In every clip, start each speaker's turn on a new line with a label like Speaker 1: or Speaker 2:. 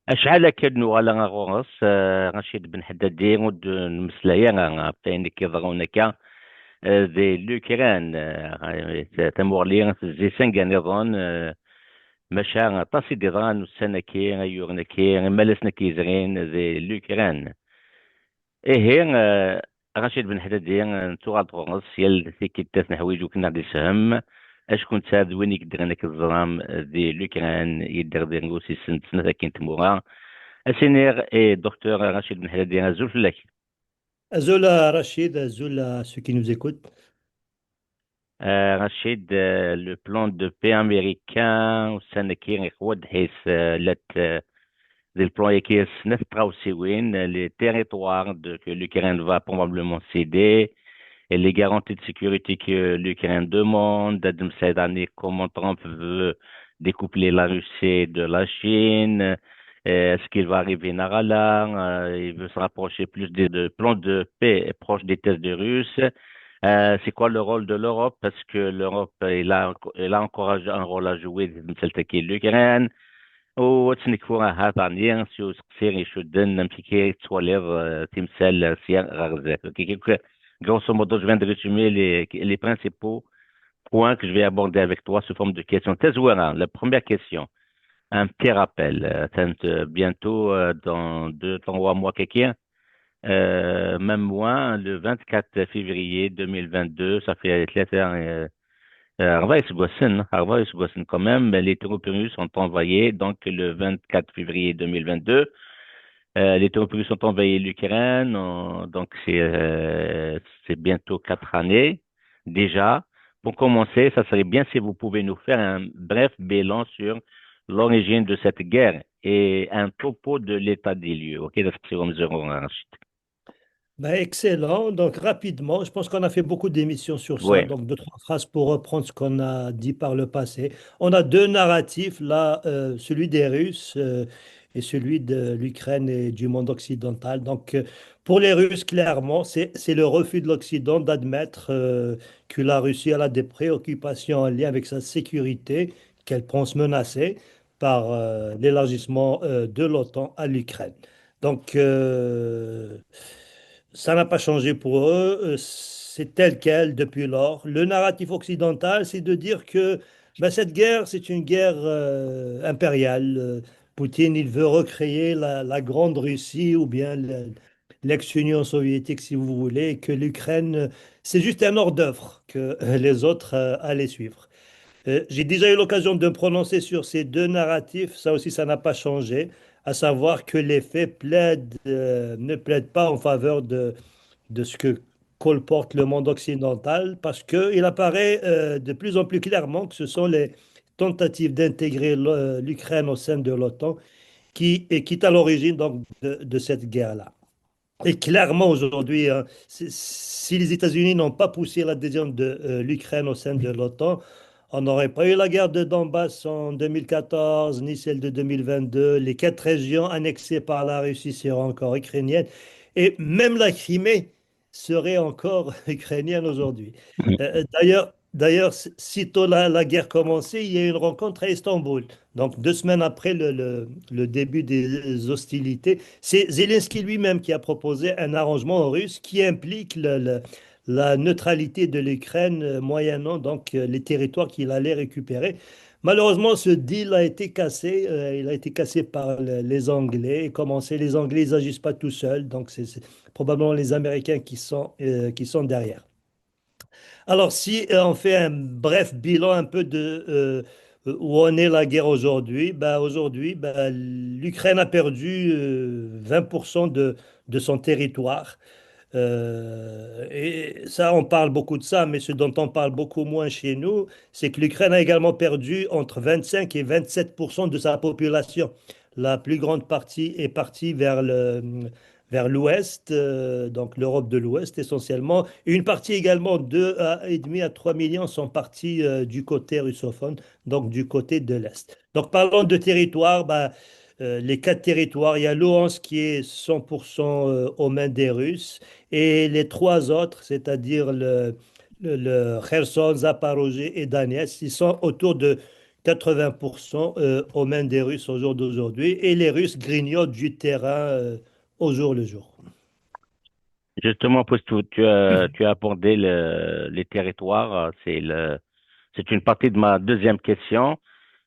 Speaker 1: أشعل كأنه على غورس رشيد بن حدادين ود المسلايا بين كيضرونك ذي لوكران تمورلي زي سنغان يظن مشا طاسي ديضران السنة كي يورنا كي مالسنا كي زغين ذي لوكران إيه رشيد بن حدادين توغاد غورس يل ثيكي تاثنا حوايج وكنا دي سهم اش كنت ساد وين يقدر انك الظلام ذي لوكران يدير ذي نغوسي سنة كنت مورا Asséner et docteur Rachid Ben Haladi Azoulflek.
Speaker 2: Zola Rachid, Zola, ceux qui nous écoutent.
Speaker 1: Rachid, le plan de paix américain au Sanakir et Khouad Hess, le plan qui est les territoires que l'Ukraine va probablement céder et les garanties de sécurité que l'Ukraine demande, Adam Saïdani, comment Trump veut découpler la Russie de la Chine, est-ce qu'il va arriver Narala, il veut se rapprocher plus de plans de paix proche des thèses de Russes. C'est quoi le rôle de l'Europe? Parce que l'Europe, elle a encore un rôle à jouer, celle qui est l'Ukraine. وتنكفوا هذا نيان سيو سير يشدن نمشي توالير تمثال سيان غرزات. Grosso modo, je viens de résumer les principaux points que je vais aborder avec toi sous forme de questions. Tezouara, la première question, un petit rappel. Bientôt, dans 2, 3 mois, quelqu'un, même moi, le 24 février 2022, ça fait Harvard quand même, les troupes russes sont envoyées, donc le 24 février 2022, les troupes russes ont envahi l'Ukraine, donc c'est bientôt 4 années déjà. Pour commencer, ça serait bien si vous pouvez nous faire un bref bilan sur l'origine de cette guerre et un topo de l'état des lieux. Ok,
Speaker 2: Excellent. Donc, rapidement, je pense qu'on a fait beaucoup d'émissions sur ça.
Speaker 1: ouais.
Speaker 2: Donc, deux, trois phrases pour reprendre ce qu'on a dit par le passé. On a deux narratifs, là, celui des Russes et celui de l'Ukraine et du monde occidental. Donc, pour les Russes, clairement, c'est le refus de l'Occident d'admettre que la Russie elle a des préoccupations en lien avec sa sécurité, qu'elle pense menacée par l'élargissement de l'OTAN à l'Ukraine. Donc, ça n'a pas changé pour eux, c'est tel quel depuis lors. Le narratif occidental, c'est de dire que ben, cette guerre, c'est une guerre impériale. Poutine, il veut recréer la grande Russie ou bien l'ex-Union soviétique, si vous voulez, et que l'Ukraine, c'est juste un hors-d'œuvre que les autres allaient suivre. J'ai déjà eu l'occasion de me prononcer sur ces deux narratifs, ça aussi ça n'a pas changé, à savoir que les faits ne plaident pas en faveur de ce que colporte le monde occidental, parce qu'il apparaît de plus en plus clairement que ce sont les tentatives d'intégrer l'Ukraine au sein de l'OTAN qui est à l'origine donc de cette guerre-là. Et clairement aujourd'hui, hein, si les États-Unis n'ont pas poussé l'adhésion de l'Ukraine au sein de l'OTAN, on n'aurait pas eu la guerre de Donbass en 2014, ni celle de 2022. Les quatre régions annexées par la Russie seraient encore ukrainiennes. Et même la Crimée serait encore ukrainienne aujourd'hui. D'ailleurs, sitôt la guerre commencée, il y a eu une rencontre à Istanbul. Donc, 2 semaines après le début des hostilités, c'est Zelensky lui-même qui a proposé un arrangement aux Russes qui implique la neutralité de l'Ukraine, moyennant donc les territoires qu'il allait récupérer. Malheureusement, ce deal a été cassé. Il a été cassé par les Anglais. Et comme on sait, les Anglais, ils n'agissent pas tout seuls. Donc, c'est probablement les Américains qui sont derrière. Alors, si on fait un bref bilan un peu de où en est la guerre aujourd'hui, l'Ukraine a perdu 20% de son territoire. Et ça, on parle beaucoup de ça, mais ce dont on parle beaucoup moins chez nous, c'est que l'Ukraine a également perdu entre 25 et 27% de sa population. La plus grande partie est partie vers l'ouest, donc l'Europe de l'Ouest essentiellement. Et une partie également, 2,5 à 3 millions sont partis du côté russophone, donc du côté de l'Est. Donc parlons de territoire, les quatre territoires, il y a Luhansk qui est 100% aux mains des Russes et les trois autres, c'est-à-dire le Kherson, Zaporozhye et Donetsk, ils sont autour de 80% aux mains des Russes au jour d'aujourd'hui. Et les Russes grignotent du terrain au jour le jour.
Speaker 1: Justement, puisque tu as abordé les territoires, c'est une partie de ma deuxième question.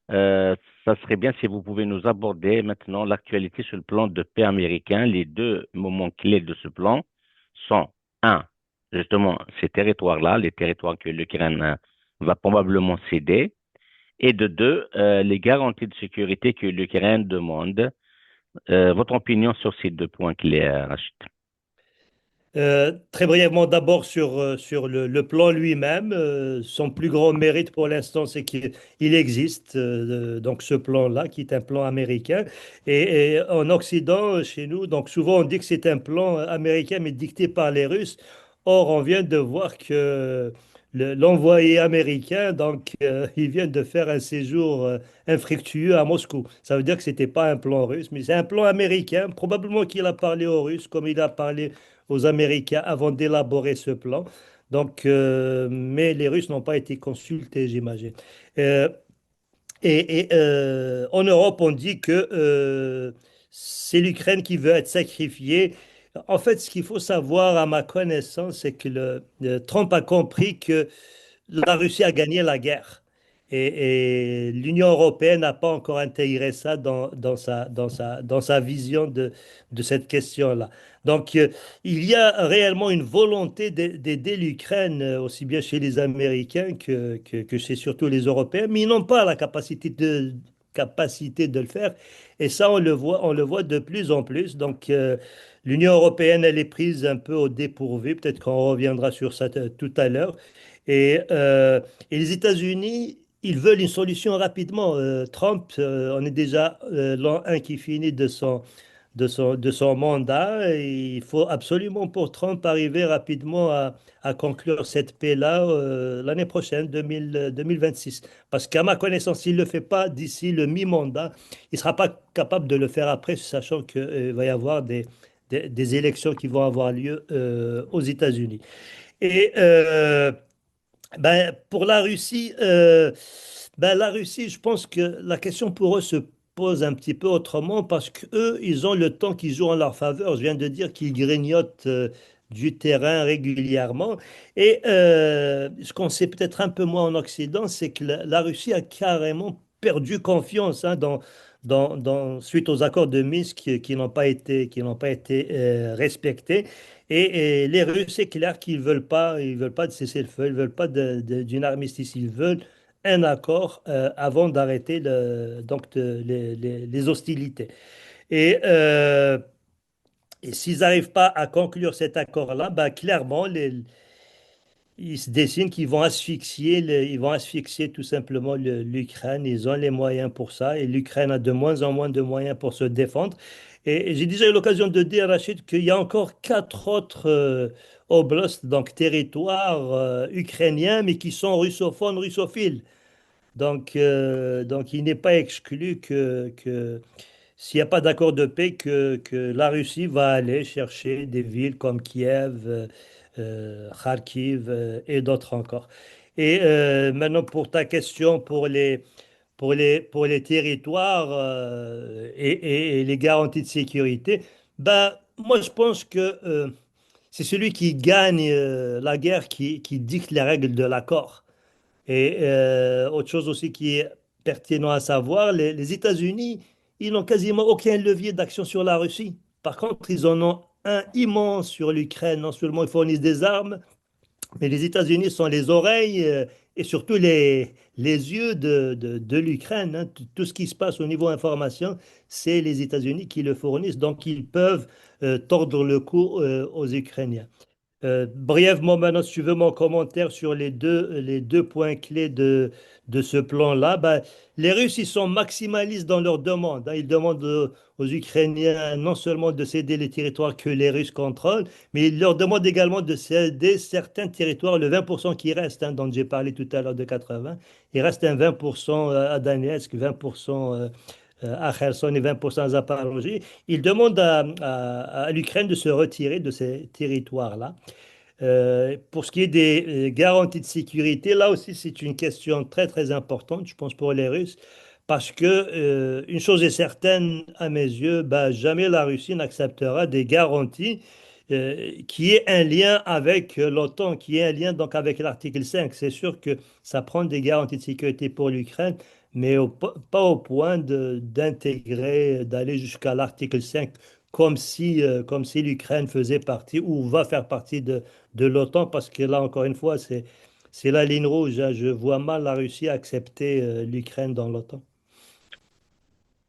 Speaker 1: Ça serait bien si vous pouvez nous aborder maintenant l'actualité sur le plan de paix américain. Les deux moments clés de ce plan sont, un, justement, ces territoires-là, les territoires que l'Ukraine va probablement céder, et de deux, les garanties de sécurité que l'Ukraine demande. Votre opinion sur ces deux points clés, Rachid?
Speaker 2: Très brièvement, d'abord sur le plan lui-même, son plus grand mérite pour l'instant, c'est qu'il existe, donc ce plan-là, qui est un plan américain. Et en Occident, chez nous, donc souvent on dit que c'est un plan américain, mais dicté par les Russes. Or, on vient de voir que l'envoyé américain, donc, il vient de faire un séjour infructueux à Moscou. Ça veut dire que c'était pas un plan russe, mais c'est un plan américain. Probablement qu'il a parlé aux Russes, comme il a parlé aux Américains avant d'élaborer ce plan. Donc, mais les Russes n'ont pas été consultés, j'imagine. Euh, en Europe, on dit que c'est l'Ukraine qui veut être sacrifiée. En fait, ce qu'il faut savoir, à ma connaissance, c'est que Trump a compris que la Russie a gagné la guerre. Et l'Union européenne n'a pas encore intégré ça dans sa vision de cette question-là. Donc, il y a réellement une volonté d'aider l'Ukraine, aussi bien chez les Américains que chez surtout les Européens, mais ils n'ont pas la capacité de le faire. Et ça, on le voit de plus en plus. Donc, l'Union européenne, elle est prise un peu au dépourvu. Peut-être qu'on reviendra sur ça tout à l'heure. Et, euh, et les États-Unis, ils veulent une solution rapidement. Trump, on est déjà l'an 1 qui finit de son mandat. Et il faut absolument pour Trump arriver rapidement à conclure cette paix-là l'année prochaine, 2026. Parce qu'à ma connaissance, s'il ne le fait pas d'ici le mi-mandat, il ne sera pas capable de le faire après, sachant qu'il va y avoir des élections qui vont avoir lieu aux États-Unis. Et ben, pour la Russie, je pense que la question pour eux se pose un petit peu autrement parce qu'eux, ils ont le temps qui joue en leur faveur. Je viens de dire qu'ils grignotent du terrain régulièrement. Et ce qu'on sait peut-être un peu moins en Occident, c'est que la Russie a carrément perdu confiance hein, suite aux accords de Minsk qui n'ont pas été respectés. Et les Russes, c'est clair qu'ils veulent pas de cessez-le-feu, ils veulent pas d'une armistice, ils veulent un accord avant d'arrêter les hostilités. Et, euh, et s'ils n'arrivent pas à conclure cet accord-là, bah, clairement, il se dessine qu'ils vont ils vont asphyxier tout simplement l'Ukraine. Ils ont les moyens pour ça et l'Ukraine a de moins en moins de moyens pour se défendre. Et j'ai déjà eu l'occasion de dire, Rachid, qu'il y a encore quatre autres oblasts, donc territoires ukrainiens, mais qui sont russophones, russophiles. Donc il n'est pas exclu que s'il n'y a pas d'accord de paix, que la Russie va aller chercher des villes comme Kiev, Kharkiv et d'autres encore. Et maintenant, pour ta question, pour les territoires et les garanties de sécurité, ben, moi, je pense que c'est celui qui gagne la guerre qui dicte les règles de l'accord. Et autre chose aussi qui est pertinent à savoir, les États-Unis, ils n'ont quasiment aucun levier d'action sur la Russie. Par contre, ils en ont un immense sur l'Ukraine. Non seulement ils fournissent des armes, mais les États-Unis sont les oreilles et surtout les yeux de l'Ukraine. Hein. Tout ce qui se passe au niveau information, c'est les États-Unis qui le fournissent. Donc, ils peuvent tordre le cou aux Ukrainiens. Brièvement, maintenant, si tu veux mon commentaire sur les deux points clés de ce plan-là, ben, les Russes, ils sont maximalistes dans leurs demandes. Hein. Ils demandent aux Ukrainiens non seulement de céder les territoires que les Russes contrôlent, mais ils leur demandent également de céder certains territoires, le 20% qui reste, hein, dont j'ai parlé tout à l'heure de 80. Il reste un 20% à Donetsk, 20% à Kherson et 20% à Zaporozhye. Ils demandent à l'Ukraine de se retirer de ces territoires-là. Pour ce qui est des garanties de sécurité, là aussi, c'est une question très, très importante, je pense, pour les Russes, parce que une chose est certaine à mes yeux, bah, jamais la Russie n'acceptera des garanties qui aient un lien avec l'OTAN, qui aient un lien donc avec l'article 5. C'est sûr que ça prend des garanties de sécurité pour l'Ukraine, mais pas au point d'intégrer, d'aller jusqu'à l'article 5 comme si l'Ukraine faisait partie ou va faire partie de l'OTAN, parce que là, encore une fois, c'est la ligne rouge, hein. Je vois mal la Russie accepter l'Ukraine dans l'OTAN.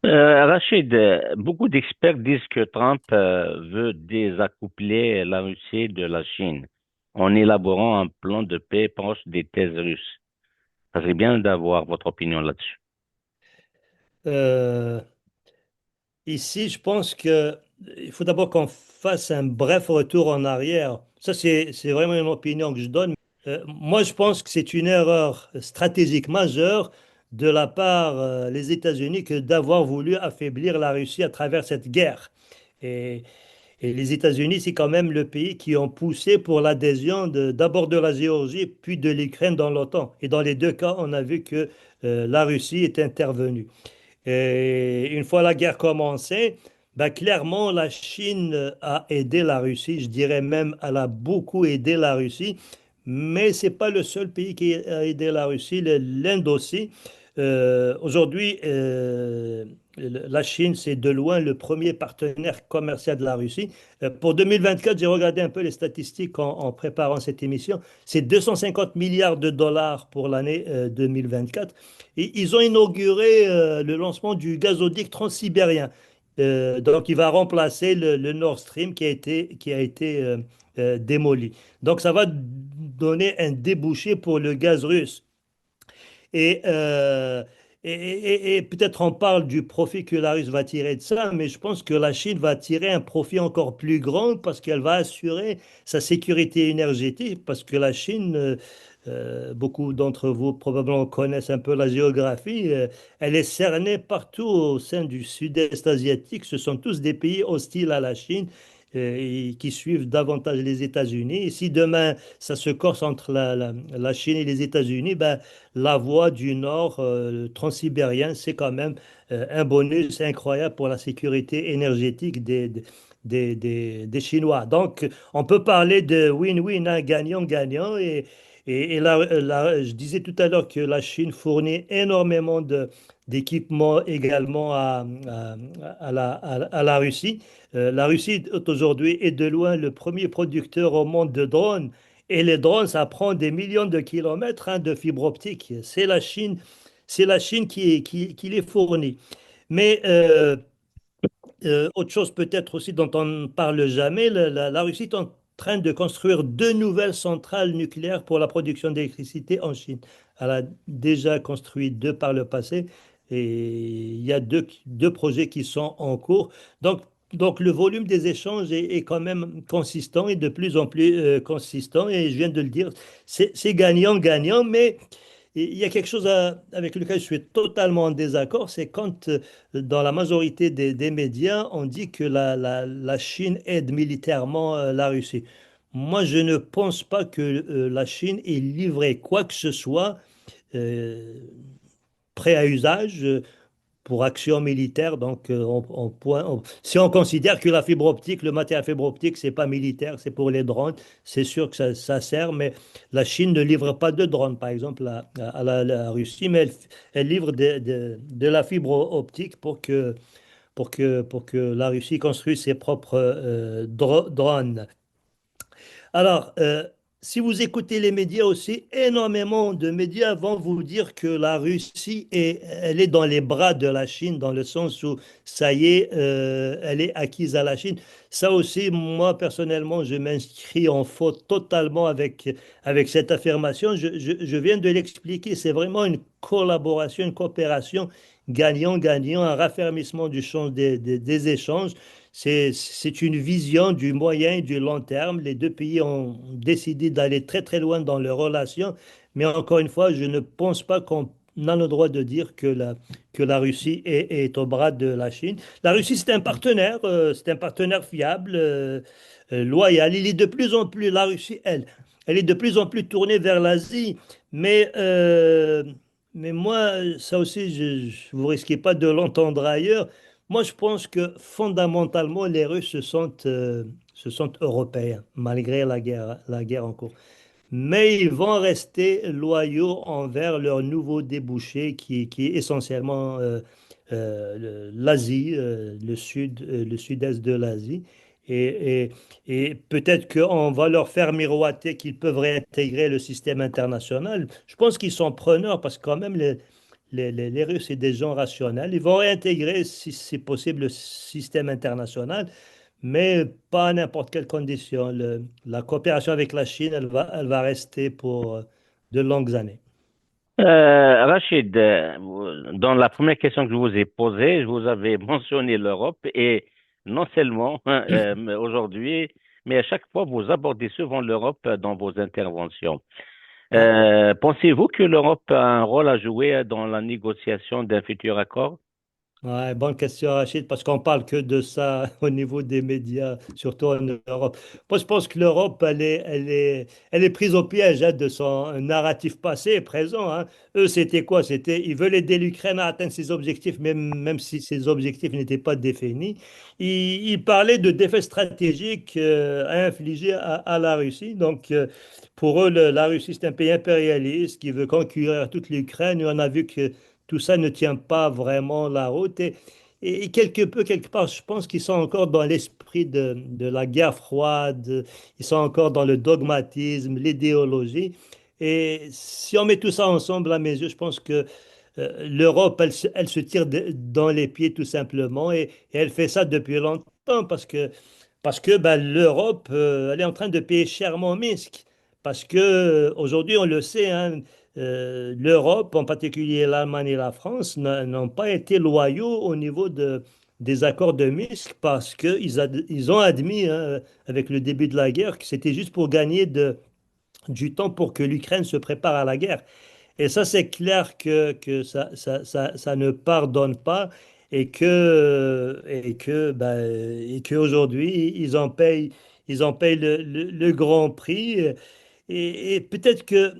Speaker 1: Rachid, beaucoup d'experts disent que Trump veut désaccoupler la Russie de la Chine en élaborant un plan de paix proche des thèses russes. Ça serait bien d'avoir votre opinion là-dessus.
Speaker 2: Euh, Ici, je pense que il faut d'abord qu'on fasse un bref retour en arrière. Ça, c'est vraiment une opinion que je donne. Moi, je pense que c'est une erreur stratégique majeure de la part des États-Unis que d'avoir voulu affaiblir la Russie à travers cette guerre. Et, et les États-Unis, c'est quand même le pays qui ont poussé pour l'adhésion d'abord de la Géorgie, puis de l'Ukraine dans l'OTAN. Et dans les deux cas, on a vu que la Russie est intervenue. Et une fois la guerre commencée, ben clairement, la Chine a aidé la Russie. Je dirais même, elle a beaucoup aidé la Russie. Mais ce n'est pas le seul pays qui a aidé la Russie, l'Inde aussi. Aujourd'hui, la Chine, c'est de loin le premier partenaire commercial de la Russie. Pour 2024, j'ai regardé un peu les statistiques en préparant cette émission. C'est 250 milliards de dollars pour l'année 2024. Et ils ont inauguré le lancement du gazoduc transsibérien. Donc, il va remplacer le Nord Stream qui a été démoli. Donc, ça va donner un débouché pour le gaz russe. Et, euh, et peut-être on parle du profit que la Russie va tirer de ça, mais je pense que la Chine va tirer un profit encore plus grand parce qu'elle va assurer sa sécurité énergétique, parce que la Chine, beaucoup d'entre vous probablement connaissent un peu la géographie, elle est cernée partout au sein du sud-est asiatique. Ce sont tous des pays hostiles à la Chine. Et qui suivent davantage les États-Unis. Et si demain ça se corse entre la Chine et les États-Unis, ben, la voie du Nord transsibérien, c'est quand même un bonus incroyable pour la sécurité énergétique des Chinois. Donc, on peut parler de win-win, hein, gagnant-gagnant. Et je disais tout à l'heure que la Chine fournit énormément d'équipements également à la Russie. La Russie aujourd'hui est de loin le premier producteur au monde de drones. Et les drones, ça prend des millions de kilomètres hein, de fibre optique. C'est la Chine qui les fournit. Mais autre chose peut-être aussi dont on ne parle jamais, la Russie est en train de construire deux nouvelles centrales nucléaires pour la production d'électricité en Chine. Elle a déjà construit deux par le passé et il y a deux projets qui sont en cours. Donc le volume des échanges est quand même consistant et de plus en plus consistant. Et je viens de le dire, c'est gagnant-gagnant, mais il y a quelque chose avec lequel je suis totalement en désaccord, c'est quand dans la majorité des médias, on dit que la Chine aide militairement la Russie. Moi, je ne pense pas que la Chine ait livré quoi que ce soit euh, prêt à usage pour action militaire. Donc, si on considère que la fibre optique, le matériel fibre optique, c'est pas militaire, c'est pour les drones, c'est sûr que ça sert, mais la Chine ne livre pas de drones, par exemple, la Russie, mais elle livre de la fibre optique pour que la Russie construise ses propres drones. Alors, si vous écoutez les médias aussi, énormément de médias vont vous dire que la Russie elle est dans les bras de la Chine, dans le sens où ça y est, elle est acquise à la Chine. Ça aussi, moi personnellement, je m'inscris en faute totalement avec cette affirmation. Je viens de l'expliquer, c'est vraiment une collaboration, une coopération gagnant-gagnant, un raffermissement du champ des échanges. C'est une vision du moyen et du long terme. Les deux pays ont décidé d'aller très très loin dans leurs relations, mais encore une fois, je ne pense pas qu'on a le droit de dire que la Russie est au bras de la Chine. La Russie, c'est un partenaire fiable, loyal. Il est de plus en plus, la Russie, elle est de plus en plus tournée vers l'Asie. Mais, euh, mais moi, ça aussi, vous risquez pas de l'entendre ailleurs. Moi, je pense que fondamentalement, les Russes se sentent européens, malgré la guerre en cours. Mais ils vont rester loyaux envers leur nouveau débouché qui est essentiellement l'Asie, le sud-est de l'Asie. Et, et peut-être qu'on va leur faire miroiter qu'ils peuvent réintégrer le système international. Je pense qu'ils sont preneurs parce que quand même les Russes, c'est des gens rationnels. Ils vont réintégrer, si c'est possible, le système international mais pas à n'importe quelle condition. La coopération avec la Chine, elle va rester pour de longues années.
Speaker 1: Rachid, dans la première question que je vous ai posée, je vous avais mentionné l'Europe et non seulement mais aujourd'hui, mais à chaque fois vous abordez souvent l'Europe dans vos interventions.
Speaker 2: Ouais.
Speaker 1: Pensez-vous que l'Europe a un rôle à jouer dans la négociation d'un futur accord?
Speaker 2: Ouais, bonne question, Rachid, parce qu'on parle que de ça au niveau des médias, surtout en Europe. Moi, je pense que l'Europe, elle est prise au piège hein, de son narratif passé et présent. Hein. Eux, c'était quoi? C'était, ils veulent aider l'Ukraine à atteindre ses objectifs, même si ces objectifs n'étaient pas définis. Ils parlaient de défaites stratégiques à infliger à la Russie. Donc, pour eux, la Russie, c'est un pays impérialiste qui veut conquérir toute l'Ukraine. Et on a vu que tout ça ne tient pas vraiment la route. Et quelque part, je pense qu'ils sont encore dans l'esprit de la guerre froide, ils sont encore dans le dogmatisme, l'idéologie. Et si on met tout ça ensemble, à mes yeux, je pense que l'Europe, elle se tire dans les pieds tout simplement. Et elle fait ça depuis longtemps parce que ben, l'Europe, elle est en train de payer chèrement Minsk. Parce que aujourd'hui, on le sait, hein, l'Europe, en particulier l'Allemagne et la France, n'ont pas été loyaux au niveau des accords de Minsk parce ils ont admis, hein, avec le début de la guerre, que c'était juste pour gagner du temps pour que l'Ukraine se prépare à la guerre. Et ça, c'est clair que ça ne pardonne pas et qu'aujourd'hui, ils en payent le grand prix. Et peut-être que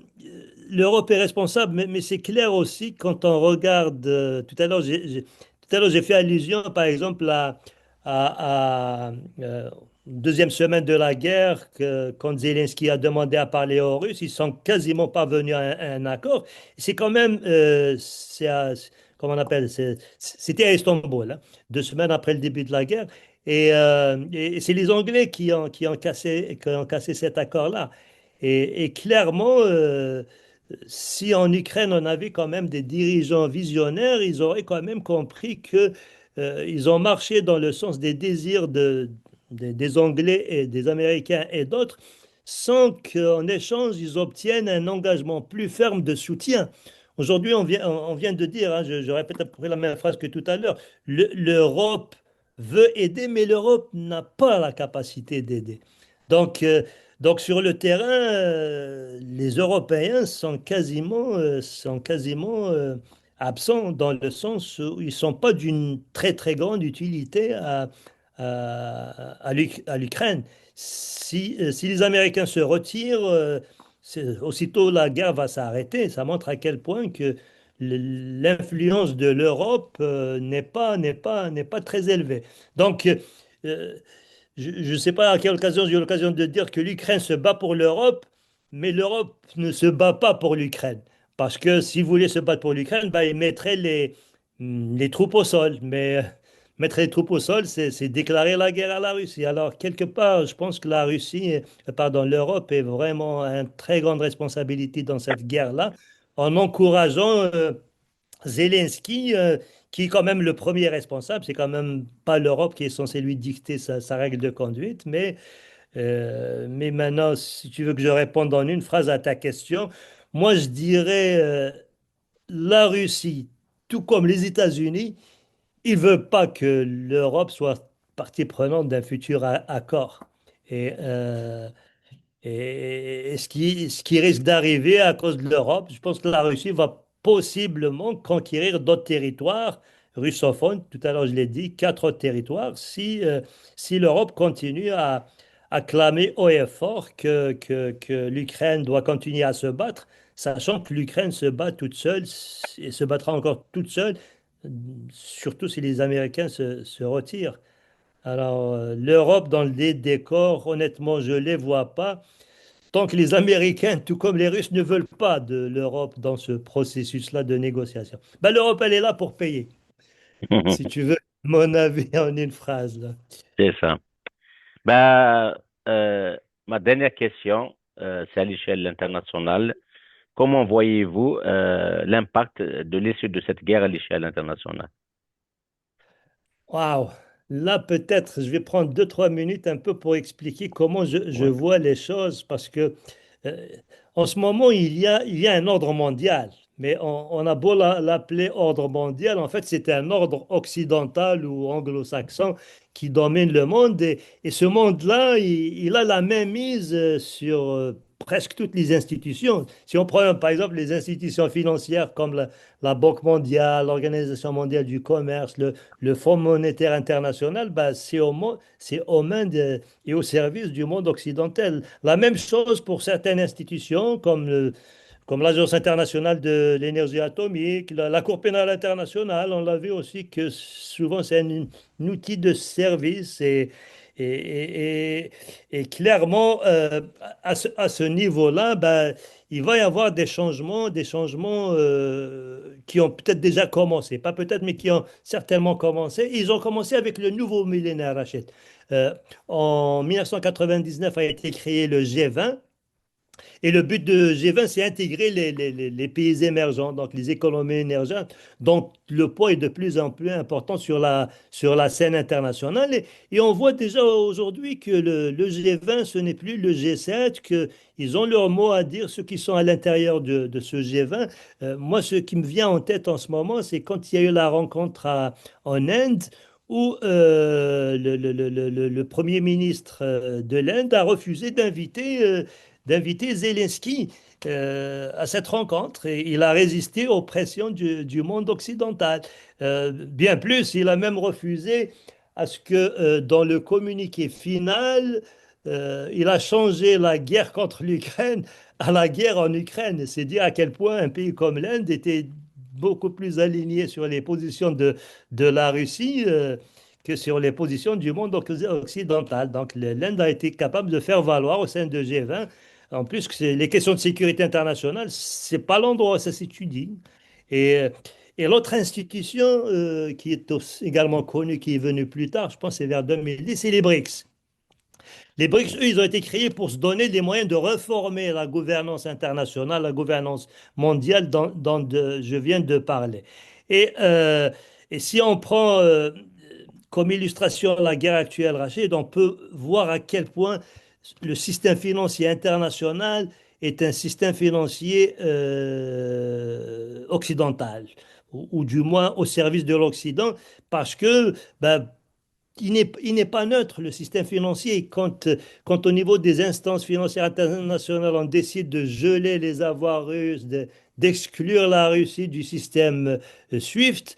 Speaker 2: l'Europe est responsable, mais c'est clair aussi quand on regarde, tout à l'heure, j'ai fait allusion, par exemple, à deuxième semaine de la guerre, quand Zelensky a demandé à parler aux Russes, ils sont quasiment parvenus à un accord. C'est quand même, comment on appelle, c'était à Istanbul, hein, 2 semaines après le début de la guerre. Et c'est les Anglais qui ont cassé cet accord-là. Et clairement, si en Ukraine on avait quand même des dirigeants visionnaires, ils auraient quand même compris que ils ont marché dans le sens des désirs des Anglais et des Américains et d'autres, sans qu'en échange ils obtiennent un engagement plus ferme de soutien. Aujourd'hui, on vient de dire, hein, je répète à peu près la même phrase que tout à l'heure, l'Europe veut aider, mais l'Europe n'a pas la capacité d'aider. Donc, donc sur le terrain, les Européens sont quasiment absents dans le sens où ils ne sont pas d'une très très grande utilité à l'Ukraine. Si les Américains se retirent, aussitôt la guerre va s'arrêter. Ça montre à quel point que l'influence de l'Europe n'est pas très élevée. Donc, euh, je ne sais pas à quelle occasion j'ai eu l'occasion de dire que l'Ukraine se bat pour l'Europe, mais l'Europe ne se bat pas pour l'Ukraine. Parce que s'ils voulaient se battre pour l'Ukraine, bah, ils mettraient les troupes au sol. Mais mettre les troupes au sol, c'est déclarer la guerre à la Russie. Alors, quelque part, je pense que la Russie, pardon, l'Europe est vraiment à une très grande responsabilité dans cette guerre-là, en encourageant Zelensky, qui est quand même le premier responsable, c'est quand même pas l'Europe qui est censée lui dicter sa règle de conduite, mais maintenant, si tu veux que je réponde en une phrase à ta question, moi je dirais la Russie, tout comme les États-Unis, ils ne veulent pas que l'Europe soit partie prenante d'un futur accord. Et, euh, et ce qui risque d'arriver à cause de l'Europe, je pense que la Russie va possiblement conquérir d'autres territoires russophones. Tout à l'heure, je l'ai dit, quatre autres territoires, si l'Europe continue à clamer haut et fort que l'Ukraine doit continuer à se battre, sachant que l'Ukraine se bat toute seule et se battra encore toute seule, surtout si les Américains se retirent. Alors, l'Europe dans le décor, honnêtement, je ne les vois pas. Tant que les Américains, tout comme les Russes, ne veulent pas de l'Europe dans ce processus-là de négociation. Ben, l'Europe, elle est là pour payer. Si tu veux mon avis en une phrase, là.
Speaker 1: C'est ça. Bah, ma dernière question, c'est à l'échelle internationale. Comment voyez-vous l'impact de l'issue de cette guerre à l'échelle internationale?
Speaker 2: Waouh! Là, peut-être, je vais prendre deux, trois minutes un peu pour expliquer comment je
Speaker 1: Ouais.
Speaker 2: vois les choses, parce que euh, en ce moment, il y a un ordre mondial, mais on a beau l'appeler ordre mondial, en fait, c'est un ordre occidental ou anglo-saxon qui domine le monde, et ce monde-là, il a la même mise sur presque toutes les institutions. Si on prend par exemple les institutions financières comme la Banque mondiale, l'Organisation mondiale du commerce, le Fonds monétaire international, bah, c'est aux mains et au service du monde occidental. La même chose pour certaines institutions comme l'Agence internationale de l'énergie atomique, la Cour pénale internationale. On l'a vu aussi que souvent c'est un outil de service et, et- et- et clairement à ce niveau-là, ben, il va y avoir des changements qui ont peut-être déjà commencé, pas peut-être, mais qui ont certainement commencé. Ils ont commencé avec le nouveau millénaire, Rachid. Euh, En 1999 a été créé le G20. Et le but de G20, c'est intégrer les pays émergents, donc les économies émergentes, dont le poids est de plus en plus important sur la scène internationale. Et on voit déjà aujourd'hui que le G20, ce n'est plus le G7, qu'ils ont leur mot à dire, ceux qui sont à l'intérieur de ce G20. Moi, ce qui me vient en tête en ce moment, c'est quand il y a eu la rencontre en Inde, où le Premier ministre de l'Inde a refusé d'inviter Zelensky à cette rencontre et il a résisté aux pressions du monde occidental. Bien plus, il a même refusé à ce que dans le communiqué final, il a changé la guerre contre l'Ukraine à la guerre en Ukraine. C'est dire à quel point un pays comme l'Inde était beaucoup plus aligné sur les positions de la Russie que sur les positions du monde occidental. Donc l'Inde a été capable de faire valoir au sein de G20 en plus, que les questions de sécurité internationale, c'est pas l'endroit où ça s'étudie. Et, et l'autre institution qui est également connue, qui est venue plus tard, je pense que c'est vers 2010, c'est les BRICS. Les BRICS, eux, ils ont été créés pour se donner les moyens de reformer la gouvernance internationale, la gouvernance mondiale dont je viens de parler. Et, euh, et si on prend comme illustration la guerre actuelle, Rachid, on peut voir à quel point le système financier international est un système financier occidental, ou du moins au service de l'Occident, parce que ben, il n'est pas neutre, le système financier. Quand au niveau des instances financières internationales, on décide de geler les avoirs russes, d'exclure la Russie du système SWIFT,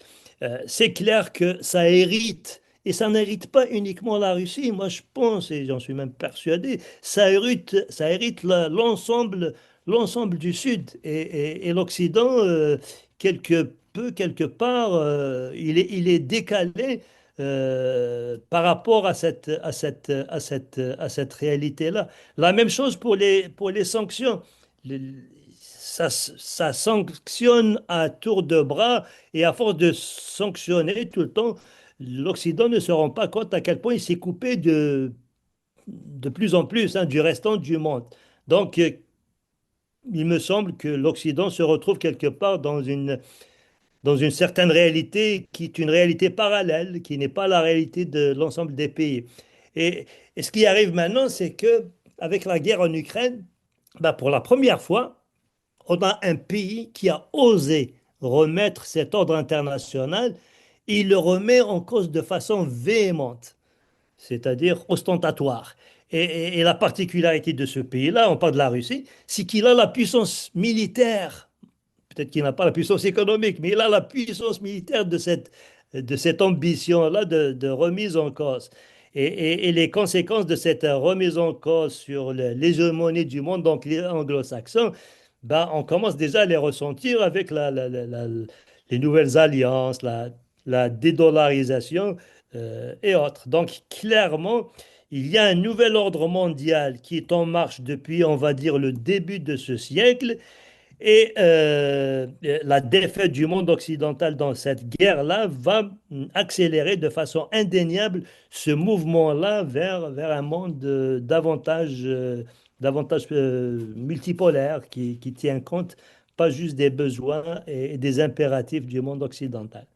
Speaker 2: c'est clair que ça hérite. Et ça n'hérite pas uniquement la Russie. Moi, je pense, et j'en suis même persuadé, ça hérite l'ensemble du Sud. Et l'Occident, quelque part, il est décalé par rapport à cette réalité-là. La même chose pour les sanctions. Le- ça sanctionne à tour de bras et à force de sanctionner tout le temps, l'Occident ne se rend pas compte à quel point il s'est coupé de plus en plus du restant du monde. Donc, il me semble que l'Occident se retrouve quelque part dans une certaine réalité qui est une réalité parallèle, qui n'est pas la réalité de l'ensemble des pays. Et, et ce qui arrive maintenant, c'est que avec la guerre en Ukraine, bah, pour la première fois, on a un pays qui a osé remettre cet ordre international. Il le remet en cause de façon véhémente, c'est-à-dire ostentatoire. Et la particularité de ce pays-là, on parle de la Russie, c'est qu'il a la puissance militaire peut-être qu'il n'a pas la puissance économique, mais il a la puissance militaire de cette ambition-là de remise en cause. Et les conséquences de cette remise en cause sur l'hégémonie du monde donc anglo-saxon, ben, on commence déjà à les ressentir avec les nouvelles alliances, la dédollarisation et autres. Donc, clairement, il y a un nouvel ordre mondial qui est en marche depuis, on va dire, le début de ce siècle. Et la défaite du monde occidental dans cette guerre-là va accélérer de façon indéniable ce mouvement-là vers un monde davantage multipolaire qui tient compte pas juste des besoins et des impératifs du monde occidental.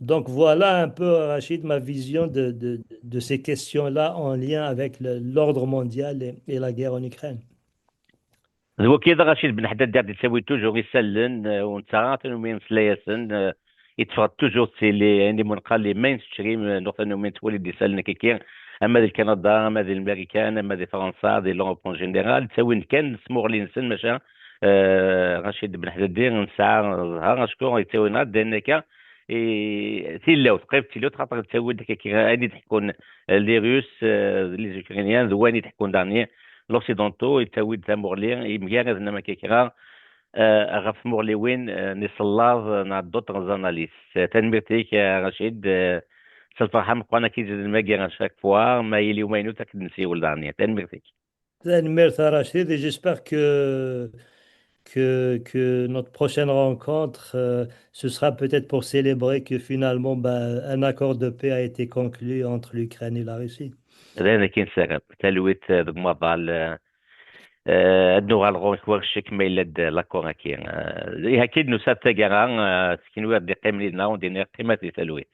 Speaker 2: Donc voilà un peu, Rachid, ma vision de ces questions-là en lien avec l'ordre mondial et la guerre en Ukraine.
Speaker 1: هو كي رشيد بن حداد دار تسوي توجور يسلن ونتا من سلايسن يتفرج توجور سي لي يعني منقال لي مين ستريم نقطة انه من تولي دي سالنا كيكير اما دي كندا اما دي الامريكان اما دي فرنسا دي لوروب اون جينيرال تسوي كان سمور لي نسن ماشا رشيد بن حداد دير نسعى ها شكون يتسوي ناد دينكا تيلاو تقريب تيلاو خاطر تسوي ديك كي غادي تحكون لي روس لي اوكرانيان ذواني تحكون دانيي لوكسيدونتو يتسوي تامورلي يمكان انما كيكرا غف مورلي وين نصلاظ مع دوطر زاناليس تنمرتيك يا رشيد سالفرحة مقوانا كي زيد الماكي شاك فوا ما يلي وما ينو تاك نسيو الدارنيا تنمرتيك
Speaker 2: Merci Rachid et j'espère que notre prochaine rencontre, ce sera peut-être pour célébrer que finalement ben, un accord de paix a été conclu entre l'Ukraine et la Russie.
Speaker 1: هذا كاين سبب تلويت دوك موضوع النوع الغوك ورشك ما إلا لاكور كاين أكيد نسات تاكارا سكينوير دي قيم لنا ودينا قيمة تلويت